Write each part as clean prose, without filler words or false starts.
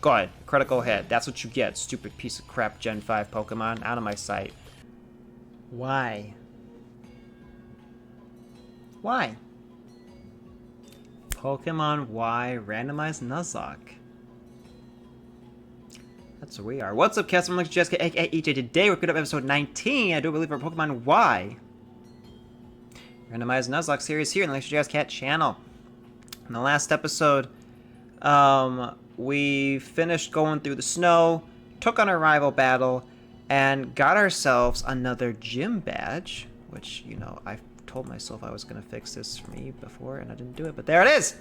Good. Critical hit. That's what you get, stupid piece of crap Gen 5 Pokemon. Out of my sight. Why? Why? Pokemon Y Randomized Nuzlocke. That's where we are. What's up, cats? I'm Jazzcat, aka EJ. Today we're picking up episode 19, I do believe, for Pokemon Y Randomized Nuzlocke series here in the Jazzcat channel. In the last episode, we finished going through the snow, took on a rival battle, and got ourselves another gym badge, which, you know, I told myself I was going to fix this for me before, and I didn't do it, but there it is!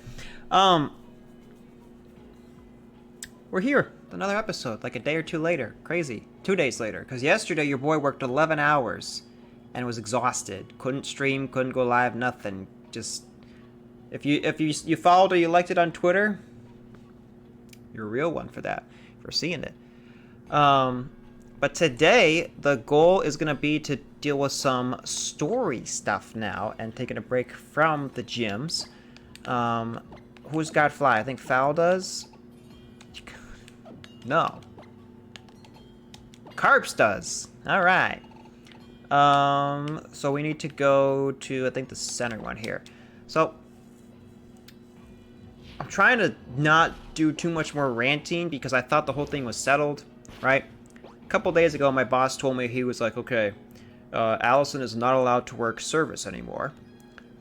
We're here with another episode, like a day or two later. Crazy. 2 days later, because yesterday your boy worked 11 hours and was exhausted. Couldn't stream, couldn't go live, nothing. Just, if you followed or you liked it on Twitter, you're a real one for that, for seeing it. But today, the goal is going to be to deal with some story stuff now and taking a break from the gyms. Who's got Fly? I think Foul does? No. Carps does. Alright. So we need to go to, I think, the center one here. So, I'm trying to not do too much more ranting because I thought the whole thing was settled, right? A couple days ago, my boss told me, he was like, okay, Allison is not allowed to work service anymore.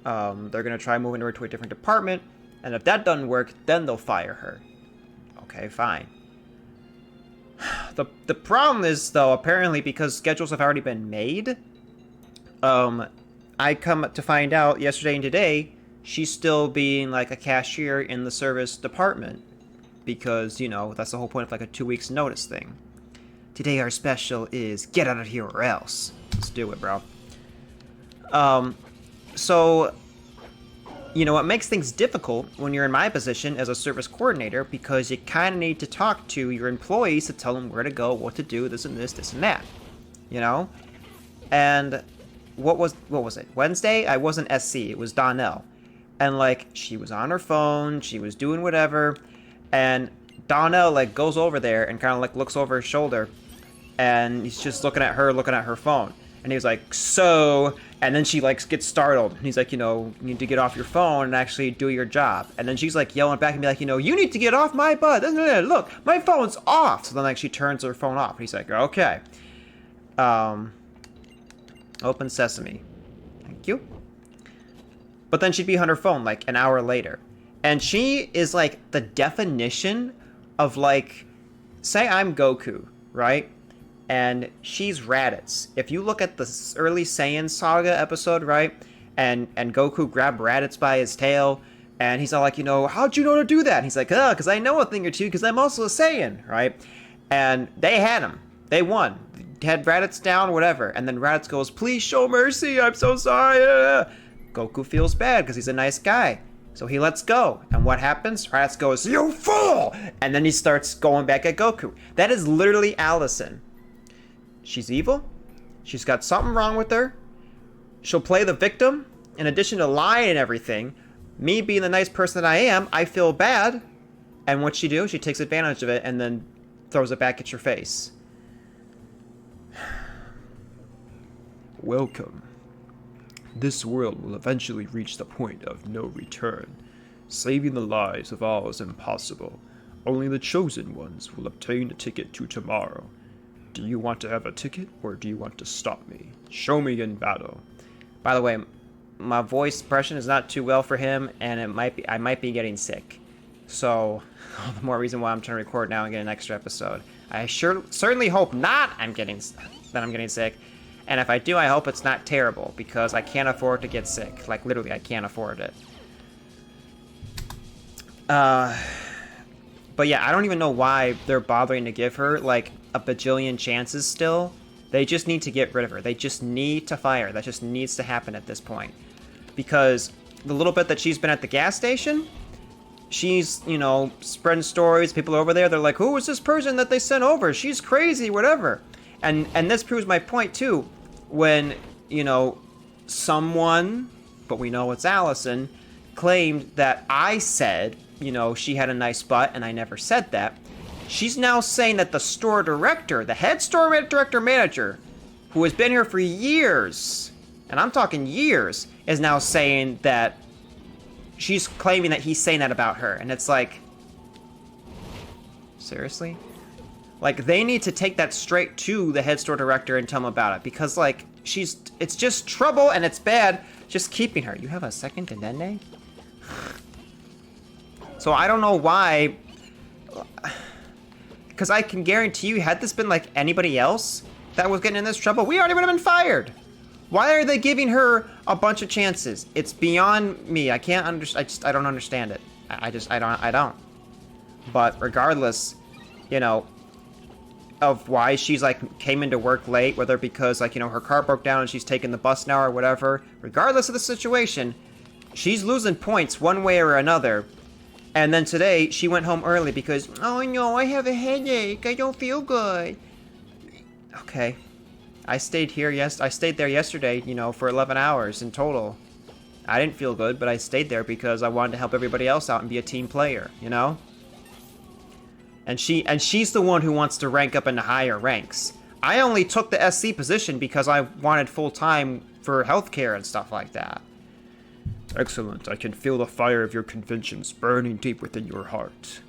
They're going to try moving her to a different department, and if that doesn't work, then they'll fire her. Okay, fine. The problem is, though, apparently, because schedules have already been made, I come to find out yesterday and today, she's still being like a cashier in the service department. Because, you know, that's the whole point of like a 2 weeks notice thing. Today our special is get out of here or else. Let's do it, bro. So, you know, it makes things difficult when you're in my position as a service coordinator because you kind of need to talk to your employees to tell them where to go, what to do, this and this and that. You know? And what was it? Wednesday? I wasn't SC. It was Donnell. And, like, she was on her phone. She was doing whatever. And Donnell, like, goes over there and kind of, like, looks over his shoulder. And he's just looking at her phone. And he was like, so... And then she, like, gets startled. And he's like, you know, you need to get off your phone and actually do your job. And then she's, like, yelling back and be like, you know, you need to get off my butt. Look, my phone's off. So then, like, she turns her phone off. And he's like, okay. Open sesame. Thank you. But then she'd be on her phone, like, an hour later. And she is, like, the definition of, like, say I'm Goku, right? And she's Raditz. If you look at the early Saiyan Saga episode, right? And Goku grabbed Raditz by his tail, and he's all like, you know, how'd you know to do that? And he's like, because I know a thing or two, because I'm also a Saiyan, right? And they had him. They won. Had Raditz down, whatever. And then Raditz goes, please show mercy, I'm so sorry. Goku feels bad, because he's a nice guy. So he lets go. And what happens? Raditz goes, you fool! And then he starts going back at Goku. That is literally Allison. She's evil. She's got something wrong with her. She'll play the victim. In addition to lying and everything, me being the nice person that I am, I feel bad. And what'd she do? She takes advantage of it and then throws it back at your face. Welcome. This world will eventually reach the point of no return. Saving the lives of all is impossible. Only the chosen ones will obtain a ticket to tomorrow. Do you want to have a ticket, or do you want to stop me? Show me in battle. By the way, my voice impression is not too well for him, and I might be getting sick. So, all the more reason why I'm trying to record now and get an extra episode. I certainly hope not I'm getting sick. And if I do, I hope it's not terrible, because I can't afford to get sick. Like, literally, I can't afford it. But yeah, I don't even know why they're bothering to give her, like, a bajillion chances still. They just need to get rid of her. They just need to fire her. That just needs to happen at this point. Because the little bit that she's been at the gas station, she's, you know, spreading stories. People over there, they're like, who was this person that they sent over? She's crazy, whatever. And this proves my point, too. When, you know, someone, but we know it's Allison, claimed that I said, you know, she had a nice butt, and I never said that. she's now saying that the store director, the head store director manager, who has been here for years, and I'm talking years, is now saying that she's claiming that he's saying that about her. And it's like, seriously? Like, they need to take that straight to the head store director and tell him about it. Because, like, it's just trouble and it's bad just keeping her. You have a second to Nene? So I don't know why. Because I can guarantee you, had this been like anybody else that was getting in this trouble, we already would have been fired. Why are they giving her a bunch of chances? It's beyond me. I can't understand. I don't understand it. I don't. But regardless, you know, of why she's like came into work late, whether because like, you know, her car broke down and she's taking the bus now or whatever, regardless of the situation, she's losing points one way or another. And then today she went home early because, oh no, I have a headache. I don't feel good. Okay. I stayed there yesterday, you know, for 11 hours in total. I didn't feel good, but I stayed there because I wanted to help everybody else out and be a team player, you know? And she's the one who wants to rank up into higher ranks. I only took the SC position because I wanted full time for healthcare and stuff like that. Excellent. I can feel the fire of your convictions burning deep within your heart.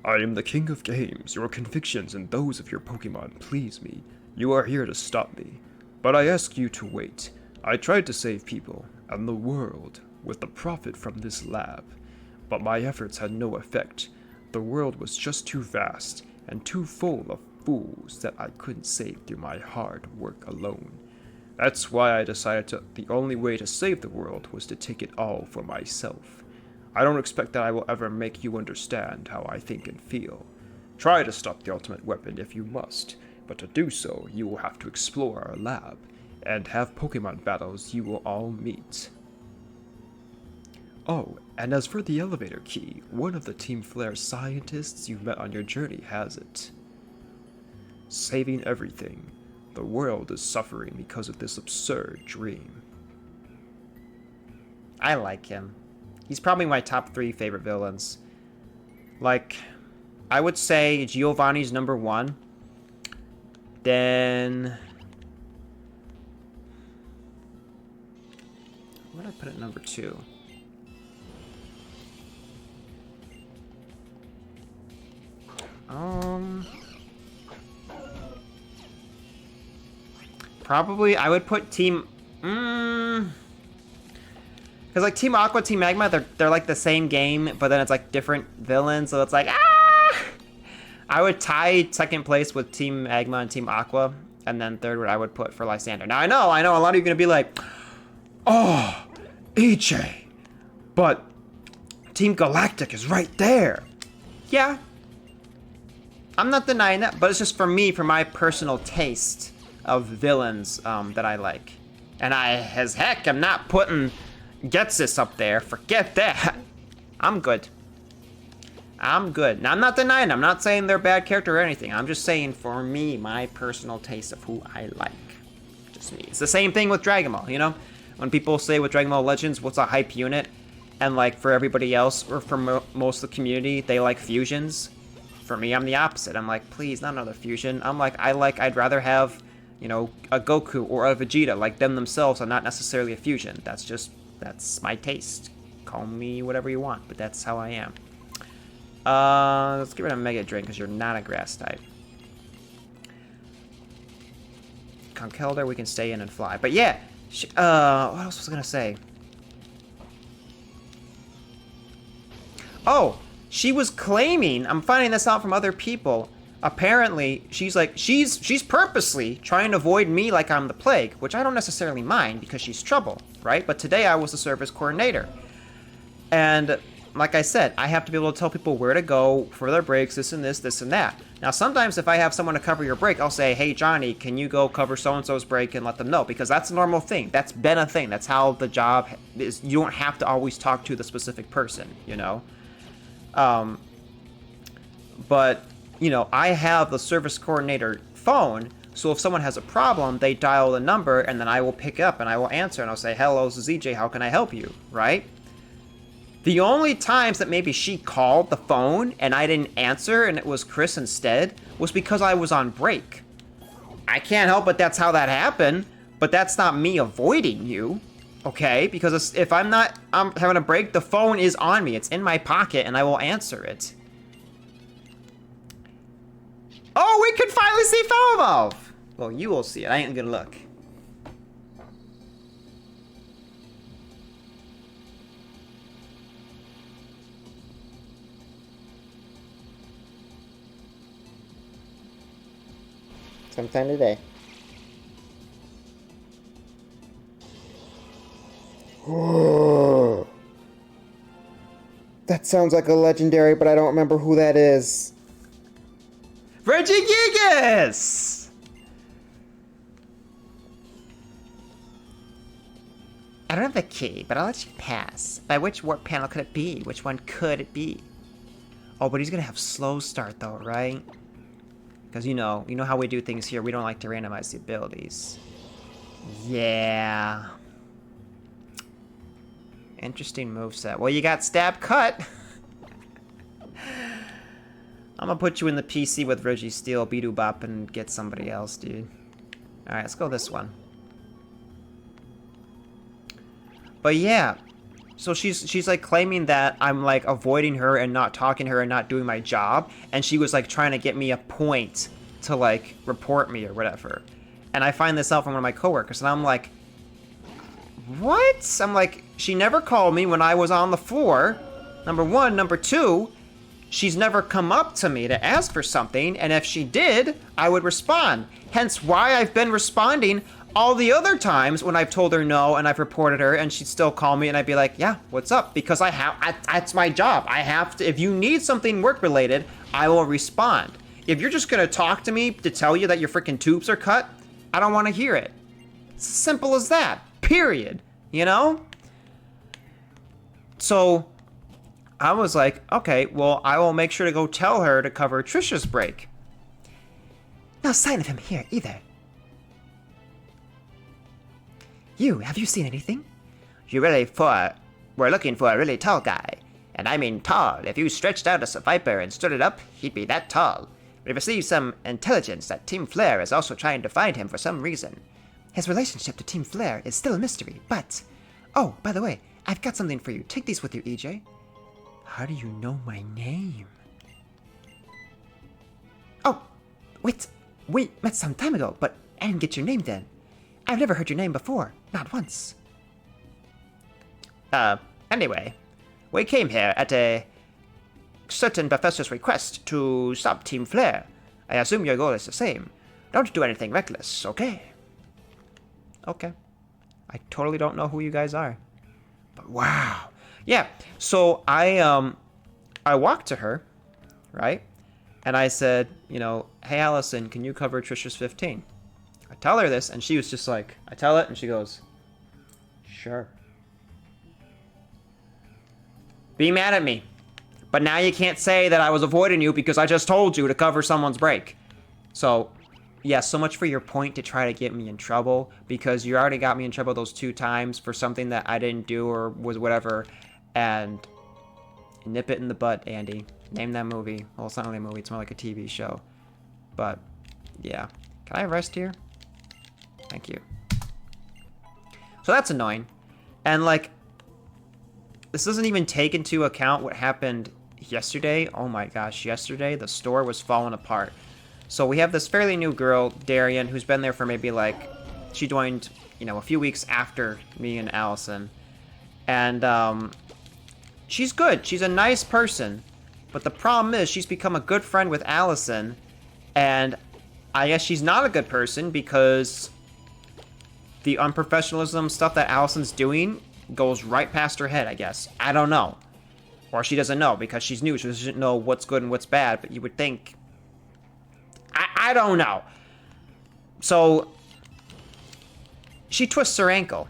I am the king of games. Your convictions and those of your Pokemon please me. You are here to stop me. But I ask you to wait. I tried to save people and the world with the profit from this lab. But my efforts had no effect. The world was just too vast and too full of fools that I couldn't save through my hard work alone. That's why I decided the only way to save the world was to take it all for myself. I don't expect that I will ever make you understand how I think and feel. Try to stop the ultimate weapon if you must, but to do so, you will have to explore our lab, and have Pokemon battles you will all meet. Oh, and as for the elevator key, one of the Team Flare scientists you met on your journey has it. Saving everything. The world is suffering because of this absurd dream. I like him. He's probably my top 3 favorite villains. Like, I would say Giovanni's number 1. Then... what did I put at number 2? Probably I would put Team... Because like Team Aqua, Team Magma, they're like the same game, but then it's like different villains, so it's like, ah! I would tie second place with Team Magma and Team Aqua, and then third what I would put for Lysander. Now I know, a lot of you are gonna be like, oh, EJ, but Team Galactic is right there. Yeah, I'm not denying that, but it's just for me, for my personal taste of villains that I like. And as heck, I'm not putting Getsis up there. Forget that. I'm good. Now, I'm not denying, I'm not saying they're a bad character or anything. I'm just saying, for me, my personal taste of who I like. Just me. It's the same thing with Dragon Ball, you know? When people say with Dragon Ball Legends, what's a hype unit? And like for everybody else, or for most of the community, they like fusions. For me, I'm the opposite. I'm like, please, not another fusion. I'm like, I'd rather have, you know, a Goku or a Vegeta, like them themselves are not necessarily a fusion. That's my taste. Call me whatever you want, but that's how I am. Let's get rid of Mega Drain, because you're not a grass type. Conkeldurr, we can stay in and fly. But yeah, what else was I gonna say? Oh, she was claiming, I'm finding this out from other people, apparently she's purposely trying to avoid me like I'm the plague, which I don't necessarily mind because she's trouble, right? But today I was the service coordinator. And like I said, I have to be able to tell people where to go for their breaks, this and this, this and that. Now, sometimes if I have someone to cover your break, I'll say, hey, Johnny, can you go cover so-and-so's break and let them know? Because that's a normal thing. That's been a thing. That's how the job is. You don't have to always talk to the specific person, you know? But, you know, I have the service coordinator phone, So if someone has a problem, they dial the number, and then I will pick up and I will answer, and I'll say, hello, this is EJ, how can I help you, right? The only times that maybe she called the phone and I didn't answer and it was Chris instead was because I was on break. I can't help but that's how that happened, but that's not me avoiding you, okay? Because if I'm having a break, the phone is on me. It's in my pocket and I will answer it. Oh, we could finally see Falmouth! Well, you will see it. I ain't gonna look. Sometime today. That sounds like a legendary, but I don't remember who that is. Reggie Gigas! I don't have the key, but I'll let you pass. By which warp panel could it be? Which one could it be? Oh, but he's gonna have slow start though, right? Because you know how we do things here. We don't like to randomize the abilities. Yeah. Interesting moveset. Well, you got stab cut. I'm gonna put you in the PC with Reggie Steele, Bidoo Bop, and get somebody else, dude. Alright, let's go this one. But yeah. So she's like claiming that I'm like avoiding her and not talking to her and not doing my job, and she was like trying to get me a point to like report me or whatever. And I find this out from one of my coworkers, and I'm like, what? I'm like, she never called me when I was on the floor. Number one. Number two, she's never come up to me to ask for something, and if she did, I would respond. Hence why I've been responding all the other times when I've told her no and I've reported her and she'd still call me and I'd be like, yeah, what's up? Because that's my job. I have to, if you need something work related, I will respond. If you're just gonna talk to me to tell you that your freaking tubes are cut, I don't wanna hear it. It's as simple as that, period, you know? So I was like, okay, well, I will make sure to go tell her to cover Trisha's break. No sign of him here either. Have you seen anything? We're looking for a really tall guy. And I mean tall. If you stretched out a viper and stood it up, he'd be that tall. We've received some intelligence that Team Flare is also trying to find him for some reason. His relationship to Team Flare is still a mystery, but... Oh, by the way, I've got something for you. Take these with you, EJ. How do you know my name? Oh, wait. We met some time ago, but I didn't get your name then. I've never heard your name before. Not once. Anyway, we came here at a certain professor's request to stop Team Flare. I assume your goal is the same. Don't do anything reckless, okay? Okay. I totally don't know who you guys are. But wow. Yeah, so I walked to her, right? And I said, hey Allison, can you cover Trisha's 15? I tell her this, and she was just like, I tell it, and she goes, sure. Be mad at me. But now you can't say that I was avoiding you because I just told you to cover someone's break. So, yeah, so much for your point to try to get me in trouble, because you already got me in trouble those 2 times for something that I didn't do or was whatever, and nip it in the butt, Andy. Name that movie. Well, it's not really a movie, it's more like a TV show. But, yeah. Can I rest here? Thank you. So that's annoying. And, like, this doesn't even take into account what happened yesterday. Oh my gosh, yesterday the store was falling apart. So we have this fairly new girl, Darian, who's been there for maybe like, she joined, a few weeks after me and Allison. And she's good. She's a nice person. But the problem is she's become a good friend with Allison. And I guess she's not a good person because the unprofessionalism stuff that Allison's doing goes right past her head, I guess. I don't know. Or she doesn't know because she's new. She doesn't know what's good and what's bad, but you would think... I don't know. So, she twists her ankle.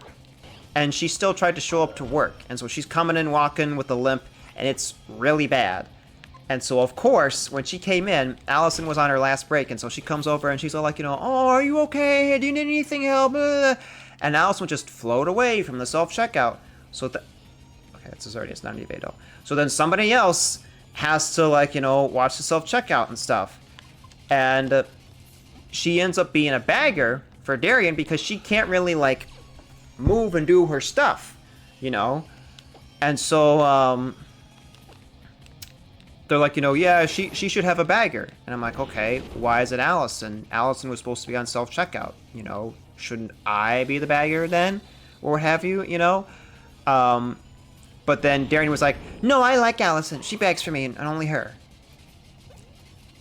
And she still tried to show up to work. And so she's coming in walking with a limp, and it's really bad. And so, of course, when she came in, Allison was on her last break, and so she comes over and she's all like, oh, are you okay? Do you need anything help? And Allison would just float away from the self-checkout. So, okay, it's Xerneas, not an Yveltal. So then somebody else has to, like, watch the self-checkout and stuff. And she ends up being a bagger for Darian because she can't really, like, move and do her stuff, And so, they're like, yeah, she should have a bagger. And I'm like, okay, why is it Allison? Allison was supposed to be on self-checkout, Shouldn't I be the bagger then? Or what have you, But then Darian was like, no, I like Allison. She bags for me and only her.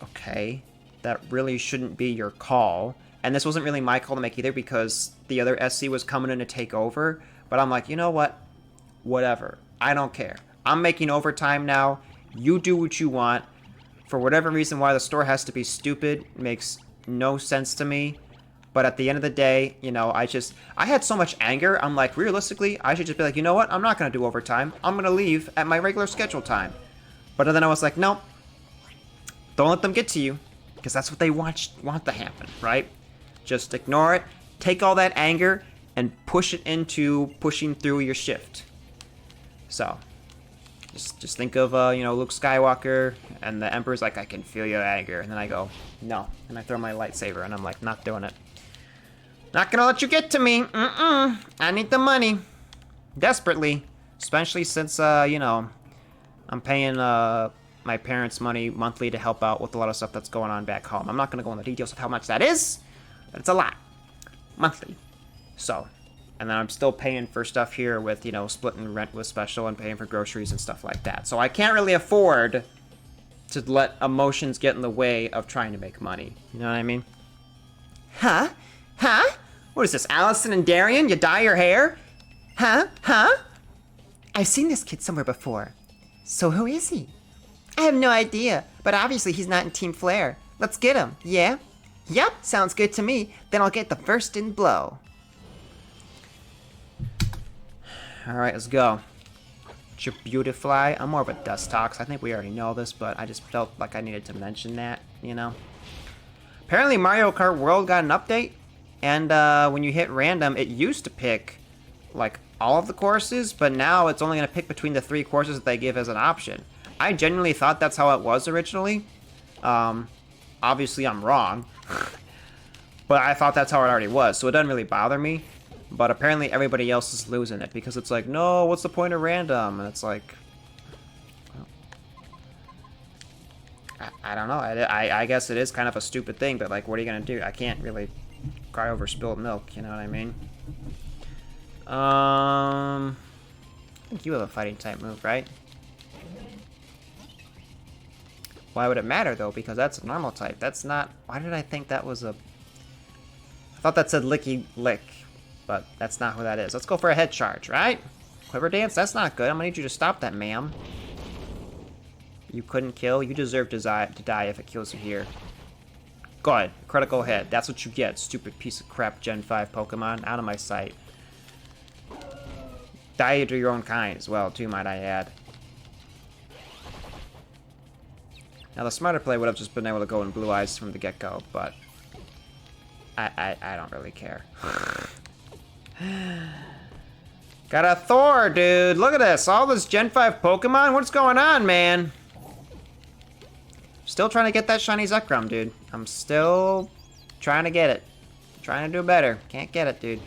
Okay, that really shouldn't be your call. And this wasn't really my call to make either because the other SC was coming in to take over. But I'm like, you know what? Whatever. I don't care. I'm making overtime now. You do what you want. For whatever reason why the store has to be stupid makes no sense to me. But at the end of the day, I had so much anger. I'm like, realistically, I should just be like, you know what? I'm not going to do overtime. I'm going to leave at my regular schedule time. But then I was like, no, don't let them get to you. Because that's what they want to happen, right? Just ignore it. Take all that anger and push it into pushing through your shift. So, just think of, Luke Skywalker, and the Emperor's like, I can feel your anger. And then I go, no. And I throw my lightsaber, and I'm like, not doing it. Not gonna let you get to me. I need the money. Desperately. Especially since, I'm paying, my parents' money monthly to help out with a lot of stuff that's going on back home. I'm not gonna go into details of how much that is, but it's a lot. Monthly. So, and then I'm still paying for stuff here with, splitting rent with special and paying for groceries and stuff like that. So I can't really afford to let emotions get in the way of trying to make money. You know what I mean? Huh? What is this, Allison and Darian? You dye your hair? Huh? I've seen this kid somewhere before. So who is he? I have no idea, but obviously he's not in Team Flare. Let's get him, yeah? Yep, sounds good to me. Then I'll get the first in blow. Alright, let's go. Beautifly. I'm more of a Dust Tox. I think we already know this, but I just felt like I needed to mention that, Apparently Mario Kart World got an update, and when you hit random, it used to pick, like, all of the courses, but now it's only going to pick between the 3 courses that they give as an option. I genuinely thought that's how it was originally. Obviously I'm wrong, but I thought that's how it already was, so it doesn't really bother me. But apparently everybody else is losing it because it's like, no, what's the point of random? And it's like, well, I don't know. I guess it is kind of a stupid thing, but like, what are you gonna do? I can't really cry over spilled milk. You know what I mean? I think you have a fighting type move, right? Why would it matter though? Because that's a normal type. That's not. Why did I think that was a? I thought that said licky lick. But that's not who that is. Let's go for a head charge, right? Quiver dance? That's not good. I'm gonna need you to stop that, ma'am. You couldn't kill? You deserve to die if it kills you here. Good. Critical hit. That's what you get, stupid piece of crap Gen 5 Pokemon. Out of my sight. Die to your own kind as well, too, might I add. Now, the smarter play would have just been able to go in Blue Eyes from the get-go, but I don't really care. Got a Thor, dude. Look at this. All this Gen 5 Pokemon. What's going on, man? Still trying to get that shiny Zekrom, dude. I'm still trying to get it. Trying to do better. Can't get it, dude.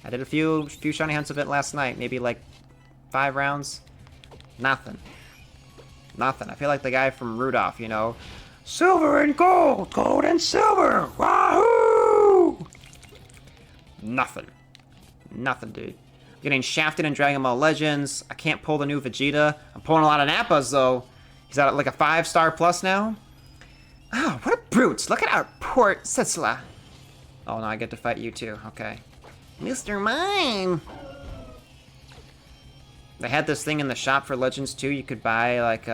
I did a few shiny hunts of it last night. Maybe like 5 rounds. Nothing. Nothing. I feel like the guy from Rudolph, Silver and gold. Gold and silver. Wahoo! Nothing. Nothing, dude. I'm getting shafted in Dragon Ball Legends. I can't pull the new Vegeta. I'm pulling a lot of Nappas, though. He's at like a 5-star plus now. Oh, what a brute. Look at our poor Setsula. Oh, no, I get to fight you, too. Okay. Mr. Mime. They had this thing in the shop for Legends, too. You could buy, like,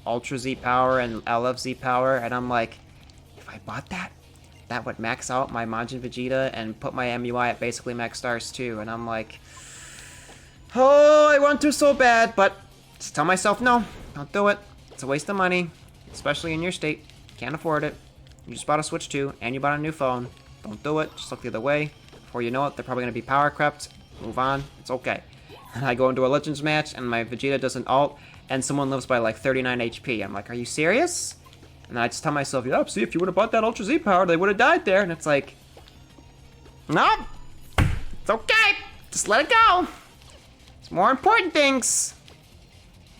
Ultra Z Power and LF Z Power. And I'm like, if I bought that, that would max out my Majin Vegeta and put my MUI at basically max stars too. And I'm like, oh, I want to so bad, but just tell myself no, don't do it. It's a waste of money, especially in your state. Can't afford it. You just bought a Switch 2, and you bought a new phone. Don't do it. Just look the other way. Before you know it, they're probably going to be power crept. Move on. It's okay. And I go into a Legends match, and my Vegeta does an ult, and someone lives by like 39 HP. I'm like, are you serious? And then I just tell myself, yeah, see, if you would have bought that Ultra Z power, they would have died there. And it's like, no, it's okay. Just let it go. It's more important things.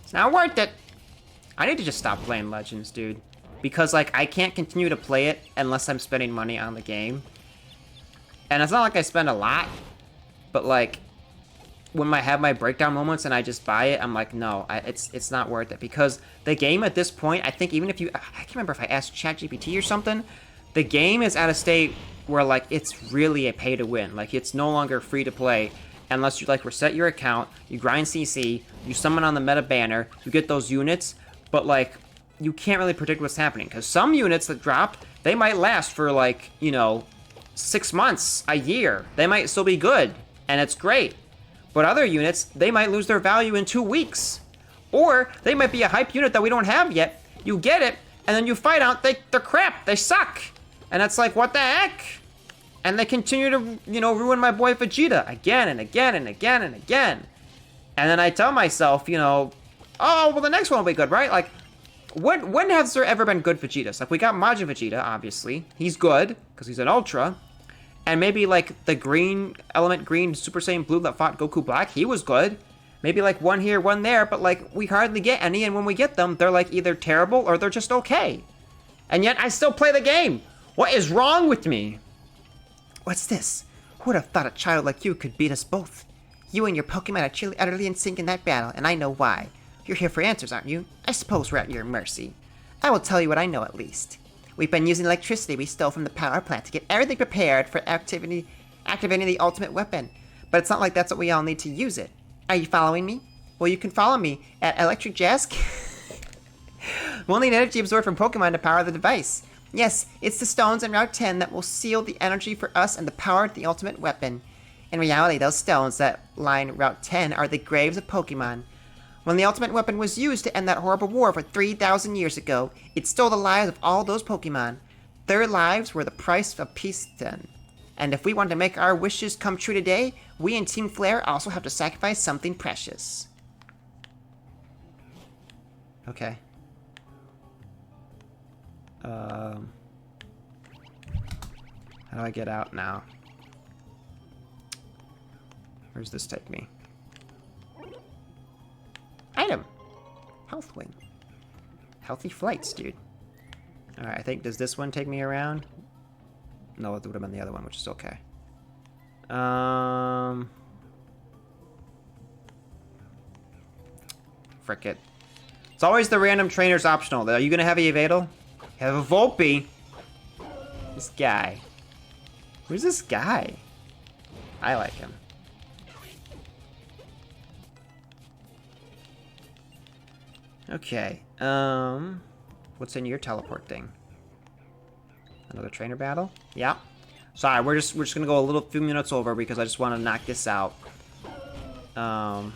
It's not worth it. I need to just stop playing Legends, dude. Because, like, I can't continue to play it unless I'm spending money on the game. And it's not like I spend a lot, but, like, when I have my breakdown moments and I just buy it, I'm like, no, it's not worth it. Because the game at this point, I think even if you... I can't remember if I asked ChatGPT or something. The game is at a state where, like, it's really a pay-to-win. Like, it's no longer free to play unless you, like, reset your account, you grind CC, you summon on the meta banner, you get those units, but, like, you can't really predict what's happening. Because some units that drop, they might last for, like, you know, 6 months, a year. They might still be good, and it's great. But other units, they might lose their value in 2 weeks. Or they might be a hype unit that we don't have yet. You get it, and then you find out they're crap. They suck. And it's like, what the heck? And they continue to, you know, ruin my boy Vegeta again and again and again and again. And then I tell myself, you know, oh, well, the next one will be good, right? Like, when has there ever been good Vegetas? Like, we got Majin Vegeta, obviously. He's good, because he's an Ultra. And maybe, like, the green, Element Green Super Saiyan Blue that fought Goku Black, he was good. Maybe, like, one here, one there, but, like, we hardly get any, and when we get them, they're, like, either terrible or they're just okay. And yet, I still play the game! What is wrong with me? What's this? Who would have thought a child like you could beat us both? You and your Pokemon are truly utterly in sync in that battle, and I know why. You're here for answers, aren't you? I suppose we're at your mercy. I will tell you what I know at least. We've been using electricity we stole from the power plant to get everything prepared for activating the ultimate weapon. But it's not like that's what we all need to use it. Are you following me? Well, you can follow me at Electric Jazzcat. We'll need energy absorbed from Pokemon to power the device. Yes, it's the stones in Route 10 that will seal the energy for us and the power to the ultimate weapon. In reality, those stones that line Route 10 are the graves of Pokemon. When the ultimate weapon was used to end that horrible war over 3,000 years ago, it stole the lives of all those Pokemon. Their lives were the price of peace then. And if we want to make our wishes come true today, we in Team Flare also have to sacrifice something precious. Okay. How do I get out now? Where does this take me? Item! Health wing. Healthy flights, dude. Alright, I think, does this one take me around? No, it would have been the other one, which is okay. Frick it. It's always the random trainers optional. Are you gonna have a Yveltal? Have a Volpe. This guy. Who's this guy? I like him. Okay. What's in your teleport thing? Another trainer battle? Yeah. Sorry, we're just gonna go a few minutes over because I just want to knock this out. I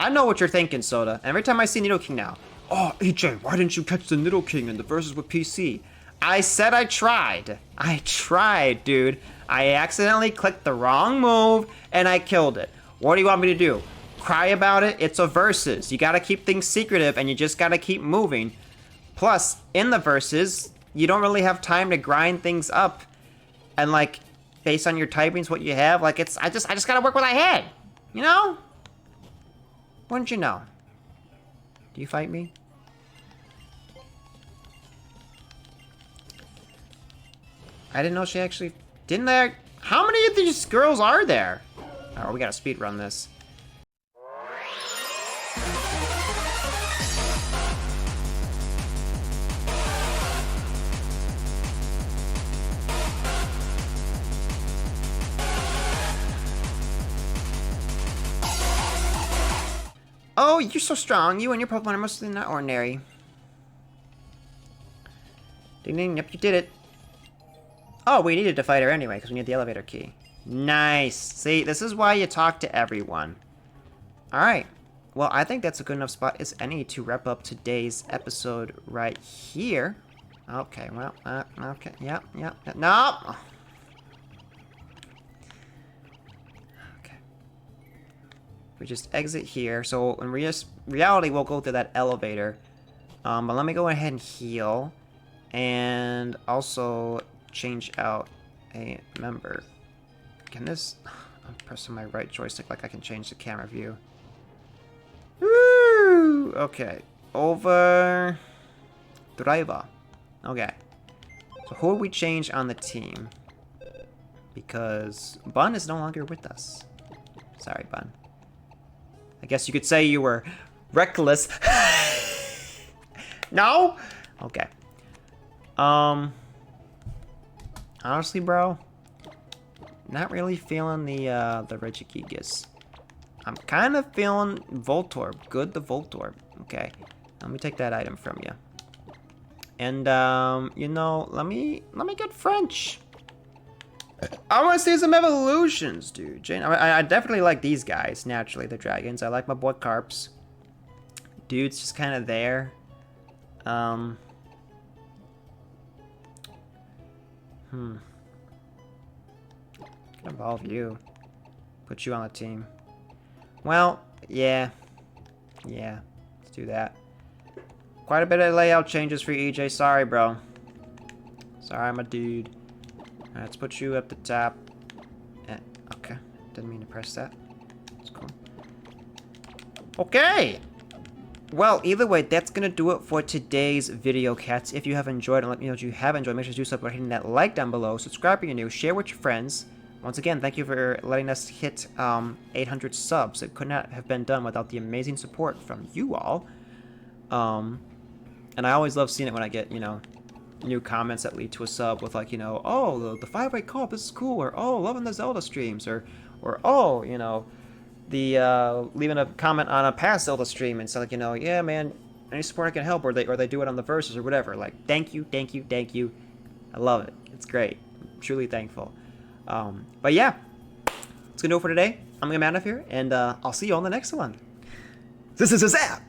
know what you're thinking, Soda. Every time I see Nidoking now. Oh, EJ, why didn't you catch the Nidoking in the versus with PC? I said I tried. I tried, dude. I accidentally clicked the wrong move and I killed it. What do you want me to do? Cry about it? It's a versus. You gotta keep things secretive and you just gotta keep moving. Plus, in the versus, you don't really have time to grind things up. And like, based on your typings, what you have, like I just gotta work what I had. You know? Wouldn't you know? Do you fight me? I didn't know she actually... Didn't there... How many of these girls are there? Oh, we gotta speedrun this. Oh, you're so strong. You and your Pokemon are mostly not ordinary. Ding ding, yep, you did it. Oh, we needed to fight her anyway, because we need the elevator key. Nice. See, this is why you talk to everyone. Alright. well, I think that's a good enough spot as any to wrap up today's episode right here. Okay, well, okay, yeah, no! Okay. We just exit here, so in reality, we'll go through that elevator. But let me go ahead and heal, and also change out a member. Can this... I'm pressing my right joystick like I can change the camera view. Woo! Okay. Over... Driver. Okay. So who will we change on the team? Because Bun is no longer with us. Sorry, Bun. I guess you could say you were reckless. No? Okay. Honestly, bro, not really feeling the Regigigas. I'm kind of feeling Voltorb. Good, the Voltorb. Okay. Let me take that item from you. And, you know, let me get French. I want to see some evolutions, dude. I definitely like these guys, naturally, the dragons. I like my boy Carps. Dude's just kind of there. Can evolve you. Put you on the team. Well, yeah. Yeah, let's do that. Quite a bit of layout changes for EJ. Sorry, bro. Sorry, my dude. Alright, let's put you up the top. Okay, didn't mean to press that. That's cool. Okay! Well, either way, that's going to do it for today's video, cats. If you have enjoyed, and let me know if you have enjoyed, make sure to do so by hitting that like down below. Subscribe if you're new. Share with your friends. Once again, thank you for letting us hit 800 subs. It could not have been done without the amazing support from you all. And I always love seeing it when I get, you know, new comments that lead to a sub with, like, you know, oh, the 5-way co-op, this is cool, or oh, loving the Zelda streams, or oh, you know, the leaving a comment on a past Zelda stream and so, like, you know, yeah, man, any support I can help, or they do it on the verses or whatever. Like, thank you. I love it. It's great. I'm truly thankful. But yeah, that's gonna do it for today. I'm gonna get out of here, and I'll see you on the next one. This is a zap.